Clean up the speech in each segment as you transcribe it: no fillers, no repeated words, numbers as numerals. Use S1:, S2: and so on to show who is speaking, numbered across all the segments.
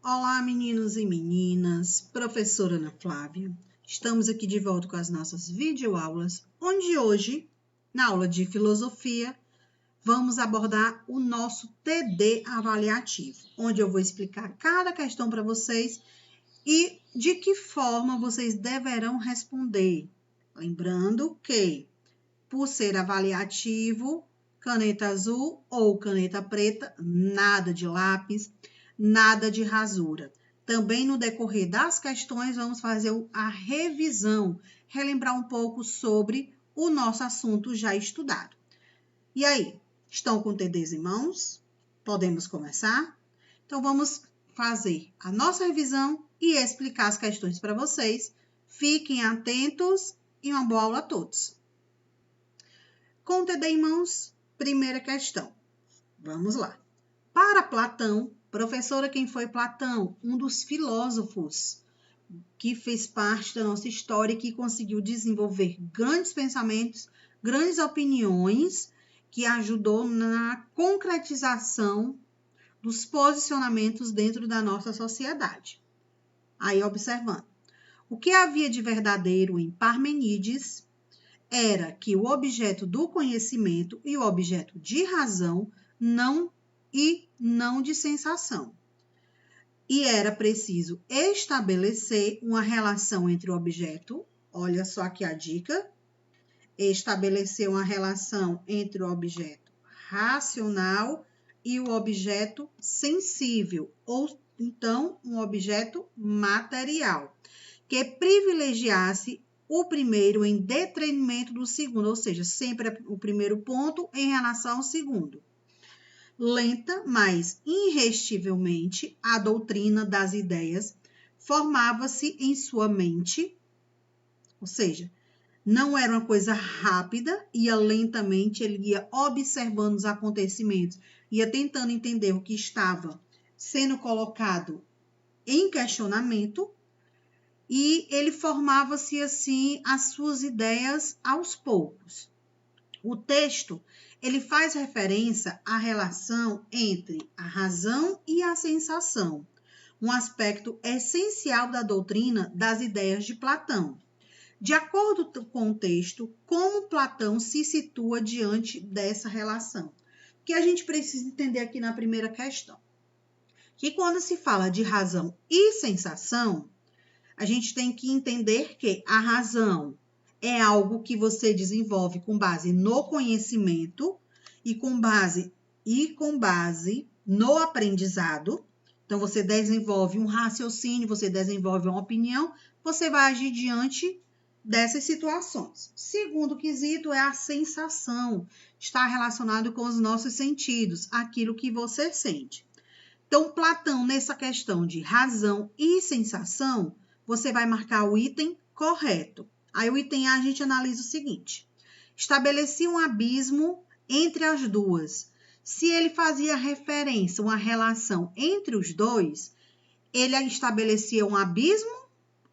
S1: Olá, meninos e meninas, professora Ana Flávia. Estamos aqui de volta com as nossas videoaulas, onde hoje, na aula de filosofia, vamos abordar o nosso TD avaliativo, onde eu vou explicar cada questão para vocês e de que forma vocês deverão responder. Lembrando que, por ser avaliativo, caneta azul ou caneta preta, nada de lápis, nada de rasura. Também no decorrer das questões, vamos fazer a revisão, relembrar um pouco sobre o nosso assunto já estudado. E aí, estão com TDs em mãos? Podemos começar? Então, vamos fazer a nossa revisão e explicar as questões para vocês. Fiquem atentos e uma boa aula a todos. Com o TD em mãos, primeira questão. Vamos lá. Para Platão, professora, quem foi Platão? Um dos filósofos que fez parte da nossa história e que conseguiu desenvolver grandes pensamentos, grandes opiniões, que ajudou na concretização dos posicionamentos dentro da nossa sociedade. Aí, observando. O que havia de verdadeiro em Parmênides era que o objeto do conhecimento e o objeto de razão não de sensação. E era preciso estabelecer uma relação entre o objeto, olha só aqui a dica, estabelecer uma relação entre o objeto racional e o objeto sensível, ou então um objeto material, que privilegiasse o primeiro em detrimento do segundo, ou seja, sempre o primeiro ponto em relação ao segundo. Lenta, mas irresistivelmente, a doutrina das ideias formava-se em sua mente, ou seja, não era uma coisa rápida, ia lentamente, ele ia observando os acontecimentos, ia tentando entender o que estava sendo colocado em questionamento, e ele formava-se assim as suas ideias aos poucos. O texto, ele faz referência à relação entre a razão e a sensação, um aspecto essencial da doutrina das ideias de Platão. De acordo com o texto, como Platão se situa diante dessa relação? O que a gente precisa entender aqui na primeira questão? Que quando se fala de razão e sensação, a gente tem que entender que a razão é algo que você desenvolve com base no conhecimento e com base no aprendizado. Então, você desenvolve um raciocínio, você desenvolve uma opinião, você vai agir diante dessas situações. Segundo quesito é a sensação. Está relacionado com os nossos sentidos, aquilo que você sente. Então, Platão, nessa questão de razão e sensação, você vai marcar o item correto. Aí o item A a gente analisa o seguinte. Estabelecia um abismo entre as duas. Se ele fazia referência, uma relação entre os dois, ele estabelecia um abismo.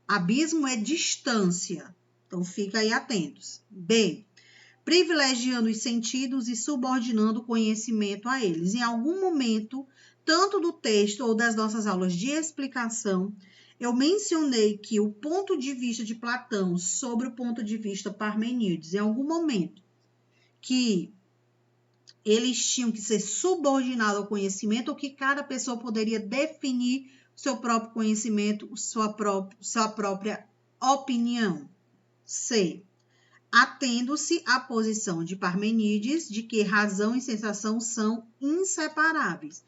S1: Abismo é distância. Então, fica aí atentos. B. Privilegiando os sentidos e subordinando o conhecimento a eles. Em algum momento, tanto do texto ou das nossas aulas de explicação, eu mencionei que o ponto de vista de Platão sobre o ponto de vista Parmênides, em algum momento, que eles tinham que ser subordinados ao conhecimento, ou que cada pessoa poderia definir o seu próprio conhecimento, sua própria opinião. C. Atendo-se à posição de Parmênides de que razão e sensação são inseparáveis.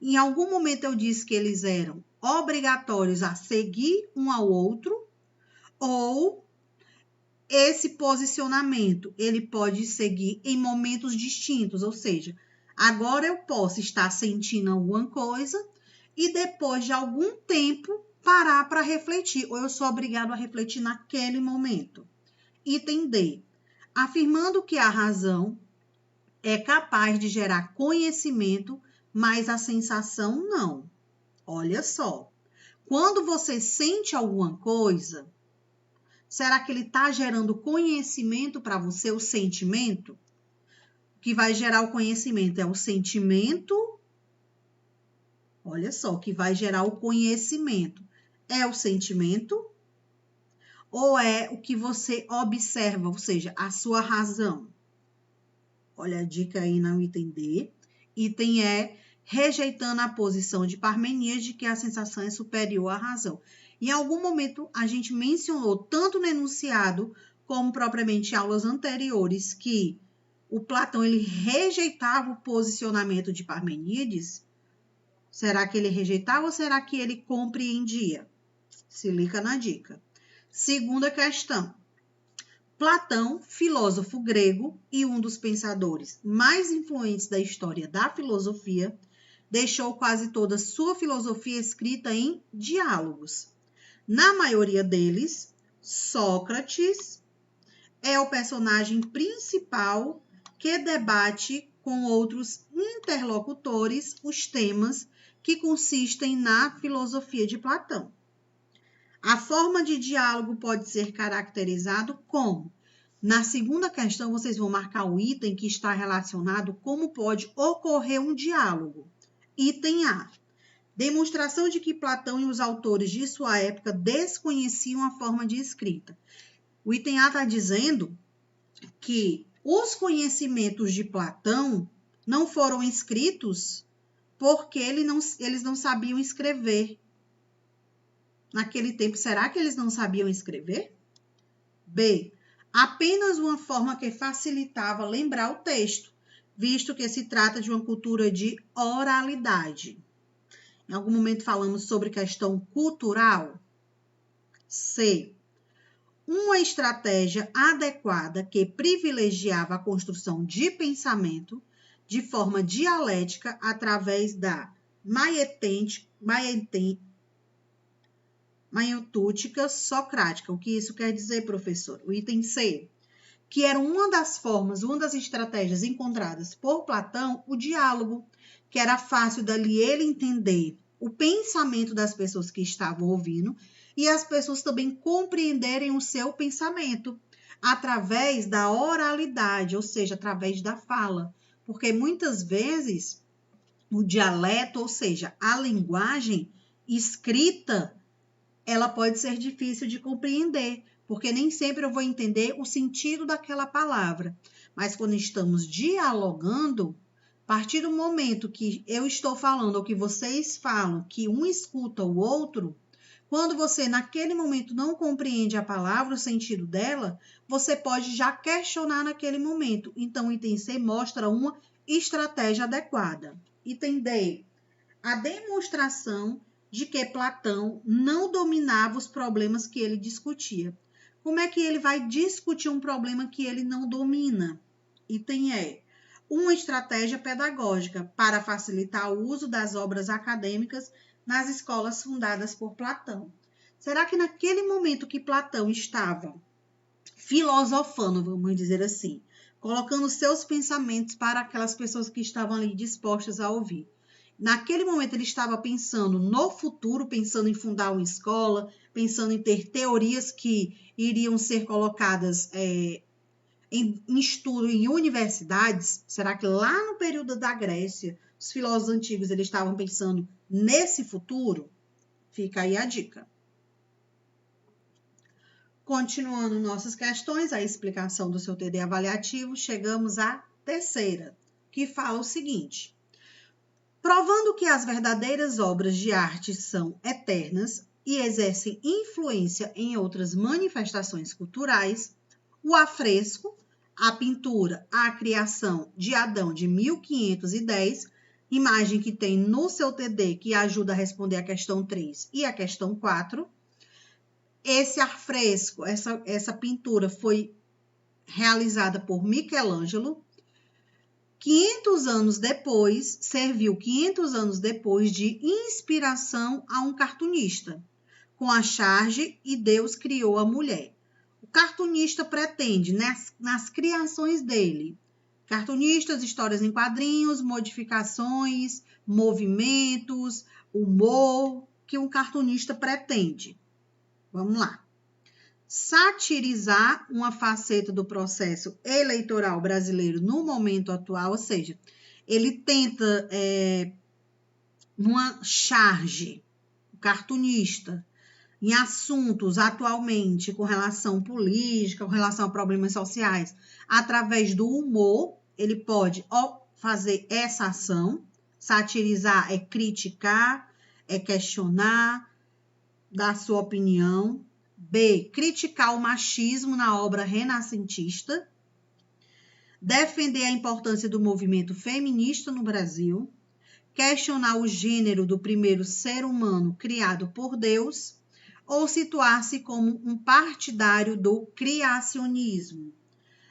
S1: Em algum momento eu disse que eles eram obrigatórios a seguir um ao outro, ou esse posicionamento ele pode seguir em momentos distintos, ou seja, agora eu posso estar sentindo alguma coisa e depois de algum tempo parar para refletir, ou eu sou obrigado a refletir naquele momento. Item D. Afirmando que a razão é capaz de gerar conhecimento, mas a sensação não. Olha só, quando você sente alguma coisa, será que ele está gerando conhecimento para você, o sentimento? O que vai gerar o conhecimento é o sentimento Olha só, o que vai gerar o conhecimento é o sentimento ou é o que você observa, ou seja, a sua razão? Olha a dica aí no item D. Item E, rejeitando a posição de Parmenides de que a sensação é superior à razão. Em algum momento, a gente mencionou, tanto no enunciado, como propriamente em aulas anteriores, que o Platão ele rejeitava o posicionamento de Parmenides. Será que ele rejeitava ou será que ele compreendia? Se liga na dica. Segunda questão. Platão, filósofo grego e um dos pensadores mais influentes da história da filosofia, deixou quase toda sua filosofia escrita em diálogos. Na maioria deles, Sócrates é o personagem principal que debate com outros interlocutores os temas que consistem na filosofia de Platão. A forma de diálogo pode ser caracterizado como, na segunda questão, vocês vão marcar o item que está relacionado como pode ocorrer um diálogo. Item A. Demonstração de que Platão e os autores de sua época desconheciam a forma de escrita. O item A está dizendo que os conhecimentos de Platão não foram escritos porque eles não sabiam escrever. Naquele tempo, será que eles não sabiam escrever? B. Apenas uma forma que facilitava lembrar o texto, visto que se trata de uma cultura de oralidade. Em algum momento falamos sobre questão cultural. C. Uma estratégia adequada que privilegiava a construção de pensamento de forma dialética através da maiotútica socrática. O que isso quer dizer, professor? O item C, que era uma das formas, uma das estratégias encontradas por Platão, o diálogo, que era fácil dali ele entender o pensamento das pessoas que estavam ouvindo e as pessoas também compreenderem o seu pensamento através da oralidade, ou seja, através da fala. Porque muitas vezes o dialeto, ou seja, a linguagem escrita, ela pode ser difícil de compreender, porque nem sempre eu vou entender o sentido daquela palavra. Mas quando estamos dialogando, a partir do momento que eu estou falando ou que vocês falam, que um escuta o outro, quando você naquele momento não compreende a palavra, o sentido dela, você pode já questionar naquele momento. Então, o item C mostra uma estratégia adequada. Item D, a demonstração de que Platão não dominava os problemas que ele discutia. Como é que ele vai discutir um problema que ele não domina? Item E. Uma estratégia pedagógica para facilitar o uso das obras acadêmicas nas escolas fundadas por Platão. Será que naquele momento que Platão estava filosofando, vamos dizer assim, colocando seus pensamentos para aquelas pessoas que estavam ali dispostas a ouvir, naquele momento ele estava pensando no futuro, pensando em fundar uma escola, pensando em ter teorias que iriam ser colocadas em estudo em universidades? Será que lá no período da Grécia, os filósofos antigos eles estavam pensando nesse futuro? Fica aí a dica. Continuando nossas questões, a explicação do seu TD avaliativo, chegamos à terceira, que fala o seguinte: provando que as verdadeiras obras de arte são eternas e exercem influência em outras manifestações culturais, o afresco, a pintura, a criação de Adão de 1510, imagem que tem no seu TD que ajuda a responder a questão 3 e a questão 4. Esse afresco, essa pintura foi realizada por Michelangelo. 500 anos depois, serviu 500 anos depois de inspiração a um cartunista, com a charge e Deus criou a mulher. O cartunista pretende, nas criações dele, cartunistas, histórias em quadrinhos, modificações, movimentos, humor, que um cartunista pretende. Vamos lá. Satirizar uma faceta do processo eleitoral brasileiro no momento atual, ou seja, ele tenta uma charge, cartunista, em assuntos atualmente com relação política, com relação a problemas sociais, através do humor, ele pode fazer essa ação. Satirizar é criticar, é questionar, dar sua opinião. B, criticar o machismo na obra renascentista. Defender a importância do movimento feminista no Brasil. Questionar o gênero do primeiro ser humano criado por Deus, ou situar-se como um partidário do criacionismo.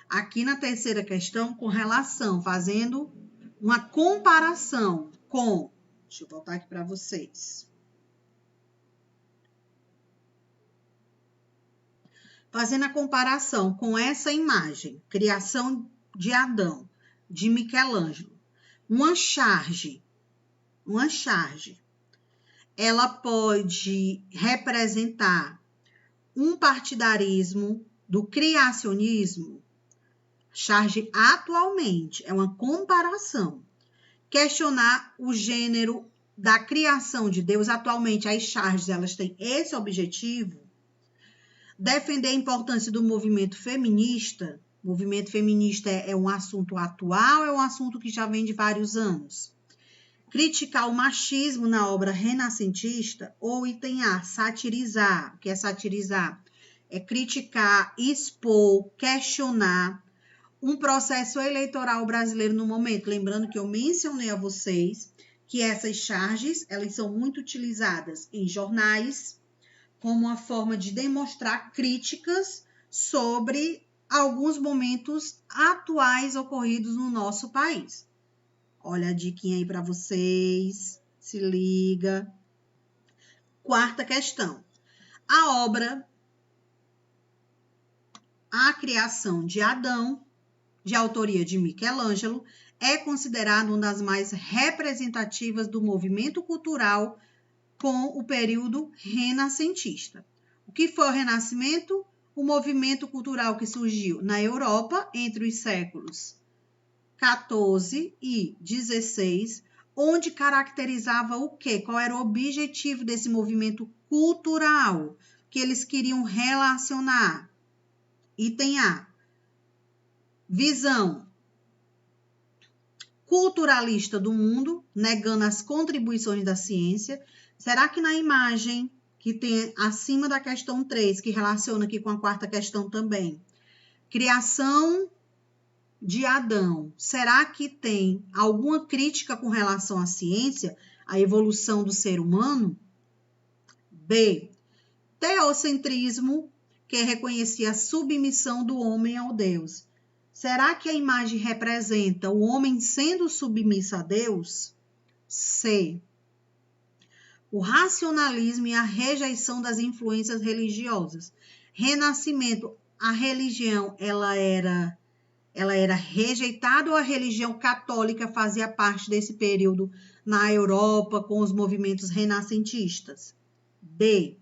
S1: Aqui na terceira questão, com relação, fazendo uma comparação com... Deixa eu voltar aqui para vocês. Fazendo a comparação com essa imagem, Criação de Adão, de Michelangelo. Uma charge, ela pode representar um partidarismo do criacionismo. Charge atualmente é uma comparação. Questionar o gênero da criação de Deus. Atualmente as charges elas têm esse objetivo. Defender a importância do movimento feminista. O movimento feminista é um assunto atual, é um assunto que já vem de vários anos. Criticar o machismo na obra renascentista, ou item A, satirizar. O que é satirizar? É criticar, expor, questionar um processo eleitoral brasileiro no momento. Lembrando que eu mencionei a vocês que essas charges, elas são muito utilizadas em jornais como uma forma de demonstrar críticas sobre alguns momentos atuais ocorridos no nosso país. Olha a diquinha aí para vocês, se liga. Quarta questão. A obra A Criação de Adão, de autoria de Michelangelo, é considerada uma das mais representativas do movimento cultural com o período renascentista. O que foi o Renascimento? O movimento cultural que surgiu na Europa entre os séculos 14 e 16, onde caracterizava o quê? Qual era o objetivo desse movimento cultural que eles queriam relacionar? Item A, visão culturalista do mundo, negando as contribuições da ciência. Será que na imagem que tem acima da questão 3, que relaciona aqui com a quarta questão também, criação de Adão, será que tem alguma crítica com relação à ciência, à evolução do ser humano? B, teocentrismo, que reconhecia a submissão do homem ao Deus. Será que a imagem representa o homem sendo submisso a Deus? C, o racionalismo e a rejeição das influências religiosas. Renascimento, a religião, ela era rejeitada, ou a religião católica fazia parte desse período na Europa com os movimentos renascentistas? D,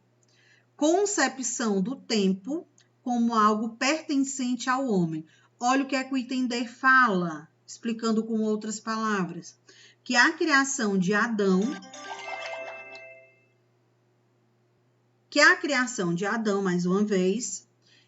S1: concepção do tempo como algo pertencente ao homem. Olha o que é que o item D fala, explicando com outras palavras, que a criação de Adão, mais uma vez,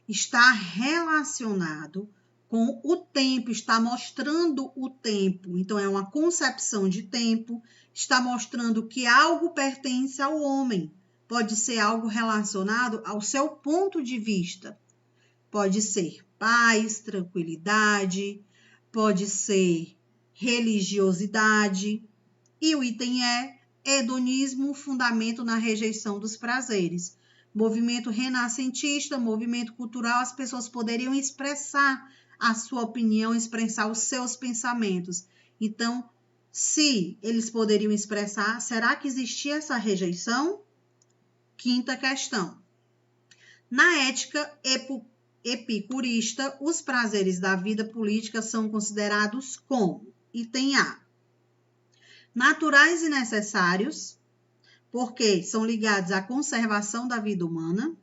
S1: está relacionado com o tempo, está mostrando o tempo. Então, é uma concepção de tempo, está mostrando que algo pertence ao homem. Pode ser algo relacionado ao seu ponto de vista. Pode ser paz, tranquilidade, pode ser religiosidade. E o item é hedonismo, fundamento na rejeição dos prazeres. Movimento renascentista, movimento cultural, as pessoas poderiam expressar a sua opinião, expressar os seus pensamentos. Então, se eles poderiam expressar, será que existia essa rejeição? Quinta questão. Na ética epicurista, os prazeres da vida política são considerados como, item A, naturais e necessários, porque são ligados à conservação da vida humana.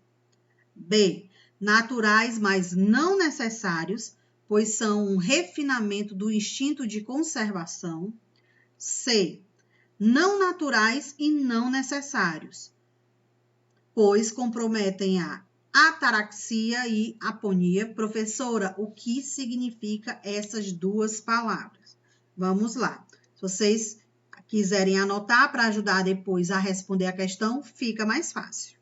S1: B, naturais, mas não necessários, pois são um refinamento do instinto de conservação. C, não naturais e não necessários, pois comprometem a ataraxia e aponia. Professora, o que significa essas duas palavras? Vamos lá. Se vocês quiserem anotar para ajudar depois a responder a questão, fica mais fácil.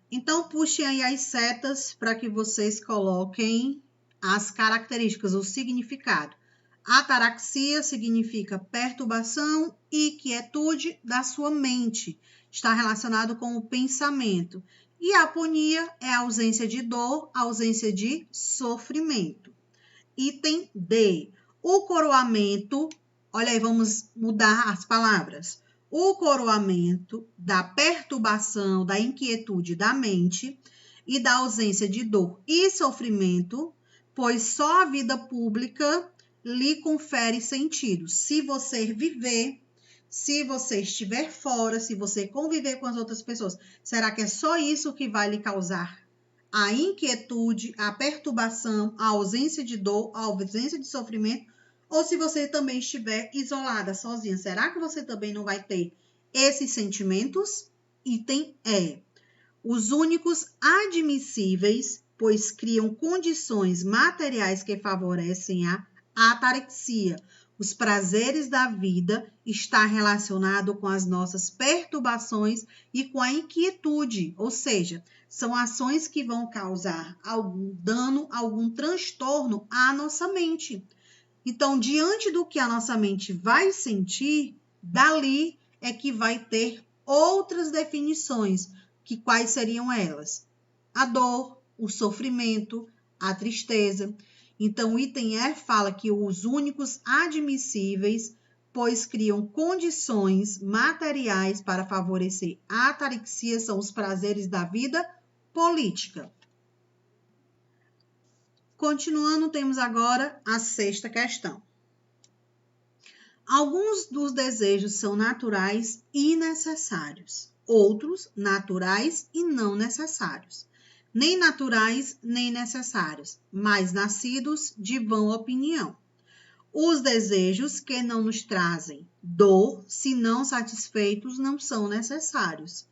S1: Então, puxem aí as setas para que vocês coloquem as características, o significado. Ataraxia significa perturbação e quietude da sua mente. Está relacionado com o pensamento. E a aponia é a ausência de dor, ausência de sofrimento. Item D. O coroamento, olha aí, vamos mudar as palavras. O coroamento da perturbação, da inquietude da mente e da ausência de dor e sofrimento, pois só a vida pública lhe confere sentido. Se você viver, se você estiver fora, se você conviver com as outras pessoas, será que é só isso que vai lhe causar a inquietude, a perturbação, a ausência de dor, a ausência de sofrimento? Ou se você também estiver isolada, sozinha, será que você também não vai ter esses sentimentos? Item E. Os únicos admissíveis, pois criam condições materiais que favorecem a atarexia. Os prazeres da vida está relacionado com as nossas perturbações e com a inquietude, ou seja, são ações que vão causar algum dano, algum transtorno à nossa mente. Então, diante do que a nossa mente vai sentir, dali é que vai ter outras definições, que quais seriam elas? A dor, o sofrimento, a tristeza. Então, o item E fala que os únicos admissíveis, pois criam condições materiais para favorecer a atarexia, são os prazeres da vida política. Continuando, temos agora a sexta questão. Alguns dos desejos são naturais e necessários, outros naturais e não necessários. Nem naturais, nem necessários, mas nascidos de vã opinião. Os desejos que não nos trazem dor, se não satisfeitos, não são necessários,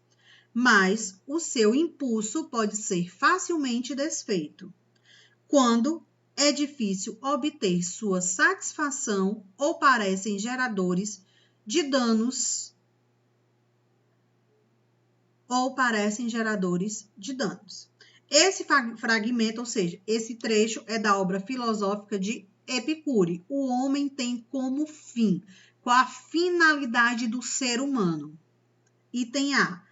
S1: mas o seu impulso pode ser facilmente desfeito quando é difícil obter sua satisfação ou parecem geradores de danos Esse fragmento, ou seja, esse trecho é da obra filosófica de Epicuro. O homem tem como fim, qual a finalidade do ser humano? Item A.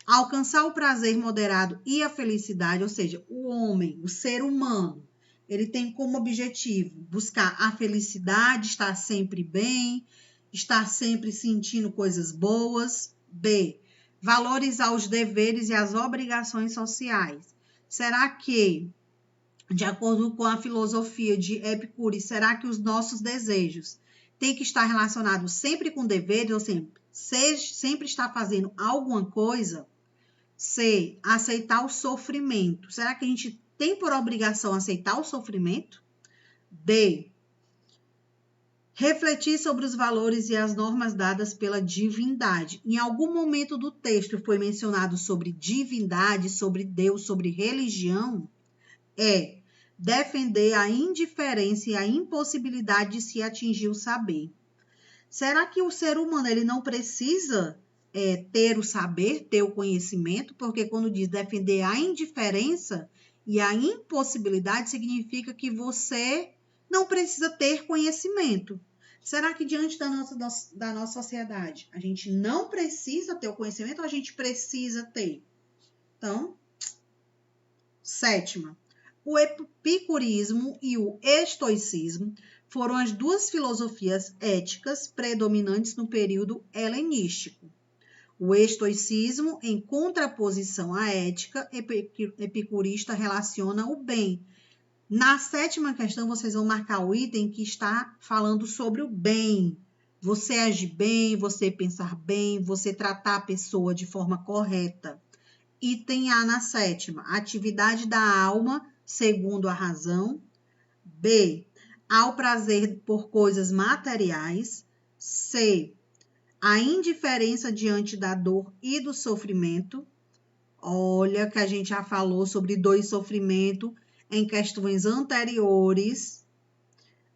S1: Alcançar o prazer moderado e a felicidade, ou seja, o homem, o ser humano, ele tem como objetivo buscar a felicidade, estar sempre bem, estar sempre sentindo coisas boas. B. Valorizar os deveres e as obrigações sociais. Será que, de acordo com a filosofia de Epicuro, será que os nossos desejos têm que estar relacionados sempre com deveres, ou sempre estar fazendo alguma coisa? C. Aceitar o sofrimento. Será que a gente tem por obrigação aceitar o sofrimento? D. Refletir sobre os valores e as normas dadas pela divindade. Em algum momento do texto foi mencionado sobre divindade, sobre Deus, sobre religião? É. Defender a indiferença e a impossibilidade de se atingir o saber. Será que o ser humano ele não precisa ter o saber, ter o conhecimento? Porque quando diz defender a indiferença e a impossibilidade, significa que você não precisa ter conhecimento. Será que diante da nossa sociedade, a gente não precisa ter o conhecimento ou a gente precisa ter? Então, sétima. O epicurismo e o estoicismo foram as duas filosofias éticas predominantes no período helenístico. O estoicismo, em contraposição à ética epicurista, relaciona o bem. Na sétima questão, vocês vão marcar o item que está falando sobre o bem. Você agir bem, você pensar bem, você tratar a pessoa de forma correta. Item A na sétima, atividade da alma, segundo a razão. B, ao prazer por coisas materiais. C, a indiferença diante da dor e do sofrimento. Olha que a gente já falou sobre dor e sofrimento em questões anteriores.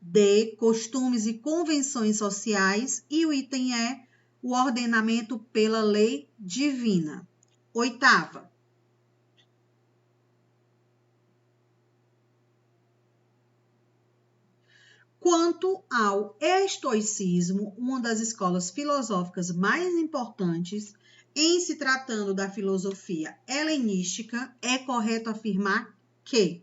S1: D, costumes e convenções sociais. E o item E, o ordenamento pela lei divina. Oitava. Quanto ao estoicismo, uma das escolas filosóficas mais importantes, em se tratando da filosofia helenística, é correto afirmar que,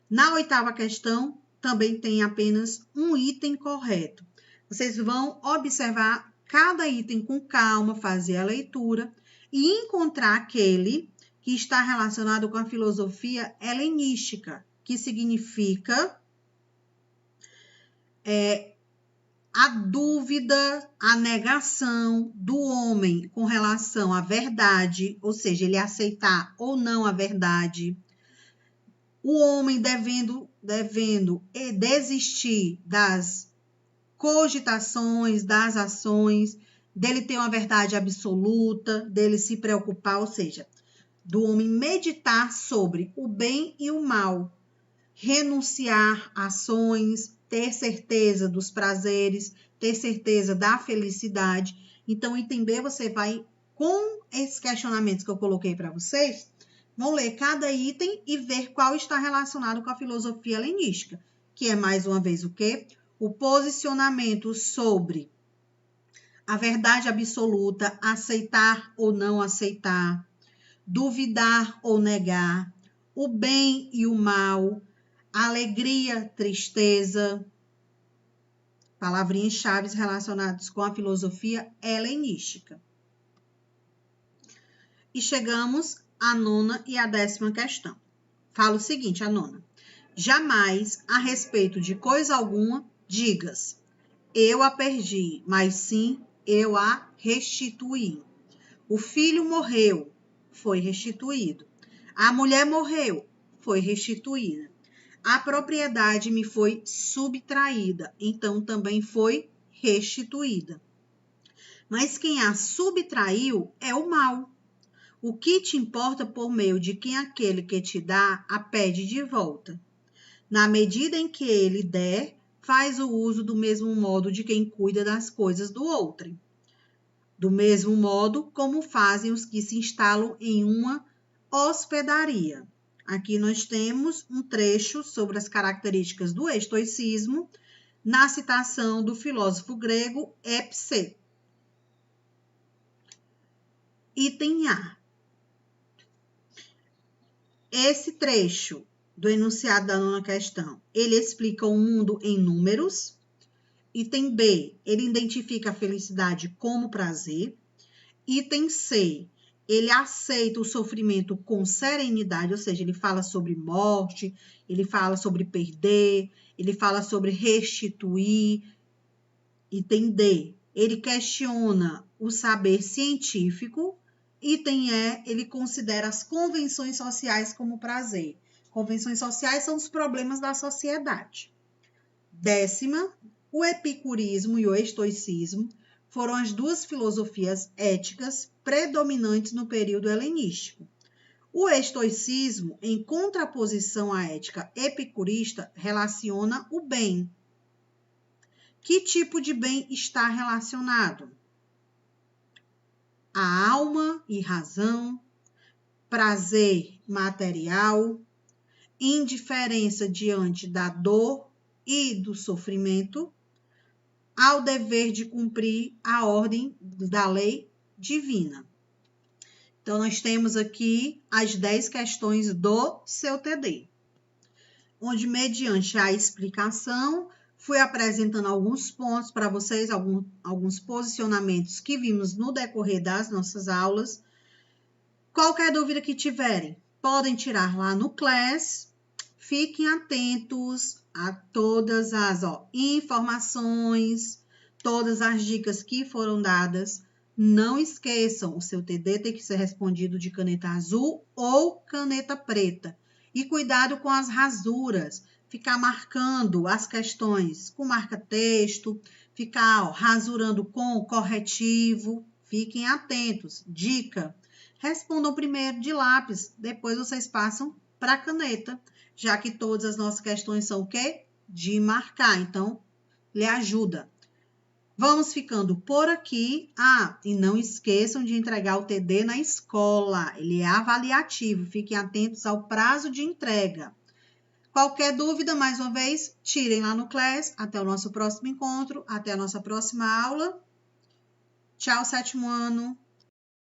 S1: na oitava questão, também tem apenas um item correto. Vocês vão observar cada item com calma, fazer a leitura e encontrar aquele que está relacionado com a filosofia helenística, que significa a dúvida, a negação do homem com relação à verdade, ou seja, ele aceitar ou não a verdade. O homem devendo desistir das cogitações, das ações, dele ter uma verdade absoluta, dele se preocupar, ou seja, do homem meditar sobre o bem e o mal, renunciar a ações, ter certeza dos prazeres, ter certeza da felicidade. Então, item B, você vai, com esses questionamentos que eu coloquei para vocês, vão ler cada item e ver qual está relacionado com a filosofia helenística, que é, mais uma vez, o quê? O posicionamento sobre a verdade absoluta, aceitar ou não aceitar, duvidar ou negar, o bem e o mal, alegria, tristeza, palavrinhas-chave relacionadas com a filosofia helenística. E chegamos à nona e à 10ª questão. Fala o seguinte, a nona. Jamais, a respeito de coisa alguma, digas, eu a perdi, mas sim, eu a restituí. O filho morreu, foi restituído. A mulher morreu, foi restituída. A propriedade me foi subtraída, então também foi restituída. Mas quem a subtraiu é o mal. O que te importa por meio de quem aquele que te dá a pede de volta? Na medida em que ele der, faz o uso do mesmo modo de quem cuida das coisas do outrem. Do mesmo modo como fazem os que se instalam em uma hospedaria. Aqui nós temos um trecho sobre as características do estoicismo na citação do filósofo grego Epicteto. Item A. Esse trecho do enunciado da nona questão, ele explica o mundo em números. Item B, ele identifica a felicidade como prazer. Item C, ele aceita o sofrimento com serenidade, ou seja, ele fala sobre morte, ele fala sobre perder, ele fala sobre restituir. Item D, ele questiona o saber científico. Item E, ele considera as convenções sociais como prazer. Convenções sociais são os problemas da sociedade. 10ª, o epicurismo e o estoicismo foram as duas filosofias éticas predominantes no período helenístico. O estoicismo, em contraposição à ética epicurista, relaciona o bem. Que tipo de bem está relacionado? A alma e razão, prazer material, indiferença diante da dor e do sofrimento, ao dever de cumprir a ordem da lei divina. Então, nós temos aqui as 10 questões do seu TD, onde, mediante a explicação, fui apresentando alguns pontos para vocês, alguns posicionamentos que vimos no decorrer das nossas aulas. Qualquer dúvida que tiverem, podem tirar lá no Class. Fiquem atentos a todas as informações, todas as dicas que foram dadas. Não esqueçam, o seu TD tem que ser respondido de caneta azul ou caneta preta. E cuidado com as rasuras. ficar marcando as questões com marca-texto, ficar rasurando com corretivo. Fiquem atentos. Dica: respondam primeiro de lápis, depois vocês passam para caneta, já que todas as nossas questões são o quê? De marcar, então lhe ajuda. Vamos ficando por aqui. E não esqueçam de entregar o TD na escola. Ele é avaliativo. Fiquem atentos ao prazo de entrega. Qualquer dúvida, mais uma vez, tirem lá no Class. Até o nosso próximo encontro. Até a nossa próxima aula. Tchau, 7º ano.